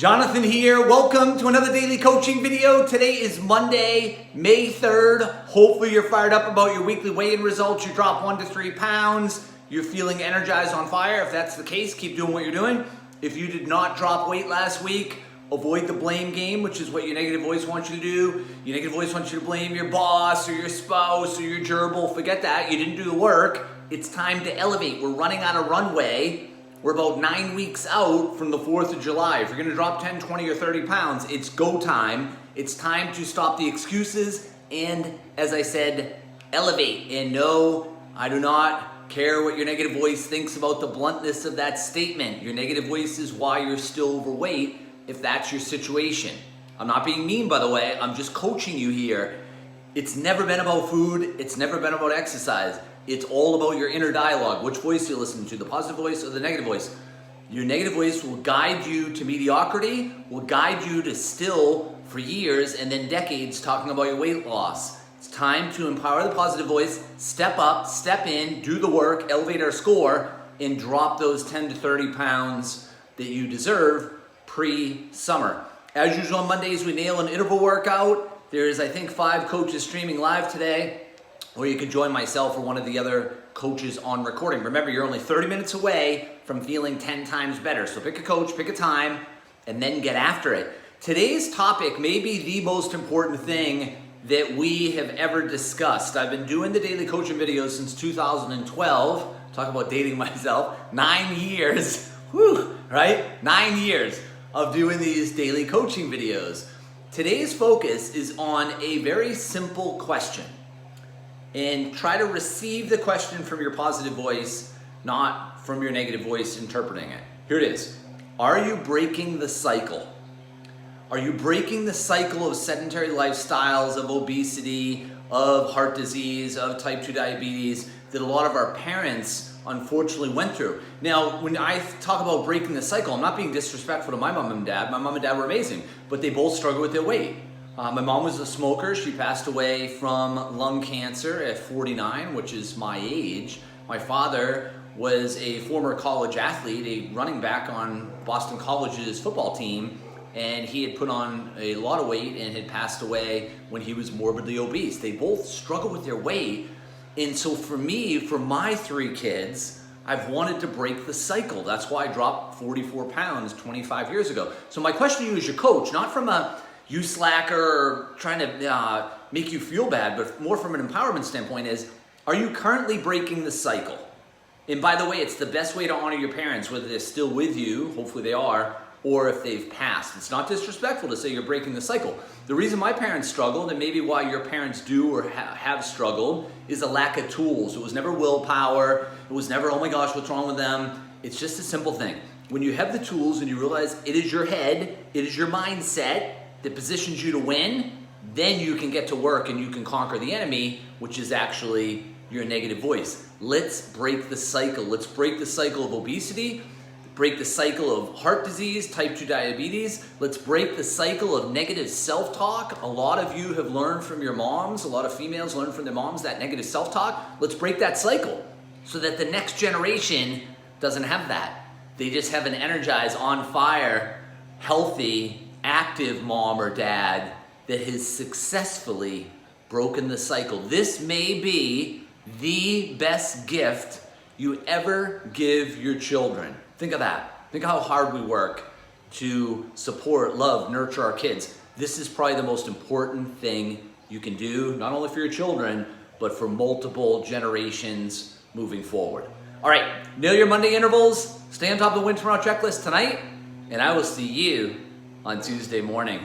Jonathan here. Welcome to another daily coaching video. Today is Monday, May 3rd. Hopefully you're fired up about your weekly weigh-in results. You dropped 1 to 3 pounds. You're feeling energized, on fire. If that's the case, keep doing what you're doing. If you did not drop weight last week, avoid the blame game, which is what your negative voice wants you to do. Your negative voice wants you to blame your boss or your spouse or your gerbil. Forget that. You didn't do the work. It's time to elevate. We're running on a runway. We're about 9 weeks out from the 4th of July. If you're gonna drop 10, 20, or 30 pounds, it's go time. It's time to stop the excuses and, as I said, elevate. And no, I do not care what your negative voice thinks about the bluntness of that statement. Your negative voice is why you're still overweight if that's your situation. I'm not being mean, by the way. I'm just coaching you here. It's never been about food. It's never been about exercise. It's all about your inner dialogue. Which voice you listen to, the positive voice or the negative voice? Your negative voice will guide you to mediocrity, will guide you to still for years and then decades talking about your weight loss. It's time to empower the positive voice, step up, step in, do the work, elevate our score, and drop those 10 to 30 pounds that you deserve pre-summer. As usual on Mondays, we nail an interval workout. There's, I think, 5 coaches streaming live today. Or you could join myself or one of the other coaches on recording. Remember, you're only 30 minutes away from feeling 10 times better. So pick a coach, pick a time, and then get after it. Today's topic may be the most important thing that we have ever discussed. I've been doing the daily coaching videos since 2012. Talk about dating myself. 9 years, whew, right? 9 years of doing these daily coaching videos. Today's focus is on a very simple question. And try to receive the question from your positive voice, not from your negative voice interpreting it. Here it is. Are you breaking the cycle? Are you breaking the cycle of sedentary lifestyles, of obesity, of heart disease, of type 2 diabetes that a lot of our parents unfortunately went through? Now, when I talk about breaking the cycle, I'm not being disrespectful to my mom and dad. My mom and dad were amazing, but they both struggled with their weight. My mom was a smoker. She passed away from lung cancer at 49, which is my age. My father was a former college athlete, a running back on Boston College's football team, and he had put on a lot of weight and had passed away when he was morbidly obese. They both struggled with their weight, and so for me, for my 3 kids, I've wanted to break the cycle. That's why I dropped 44 pounds 25 years ago. So my question to you as your coach, not from a you slacker or trying to make you feel bad, but more from an empowerment standpoint is, are you currently breaking the cycle? And by the way, it's the best way to honor your parents, whether they're still with you, hopefully they are, or if they've passed. It's not disrespectful to say you're breaking the cycle. The reason my parents struggled, and maybe why your parents do or have struggled, is a lack of tools. It was never willpower. It was never, oh my gosh, what's wrong with them? It's just a simple thing. When you have the tools and you realize it is your head, it is your mindset that positions you to win, then you can get to work and you can conquer the enemy, which is actually your negative voice. Let's break the cycle. Let's break the cycle of obesity, break the cycle of heart disease, type 2 diabetes. Let's break the cycle of negative self-talk. A lot of you have learned from your moms, a lot of females learn from their moms that negative self-talk. Let's break that cycle so that the next generation doesn't have that. They just have an energized, on fire, healthy, active mom or dad that has successfully broken the cycle. This may be the best gift you ever give your children. Think of that. Think how hard we work to support, love, nurture our kids. This is probably the most important thing you can do, not only for your children, but for multiple generations moving forward. All right, nail your Monday intervals, stay on top of the win tomorrow checklist tonight, and I will see you on Tuesday morning.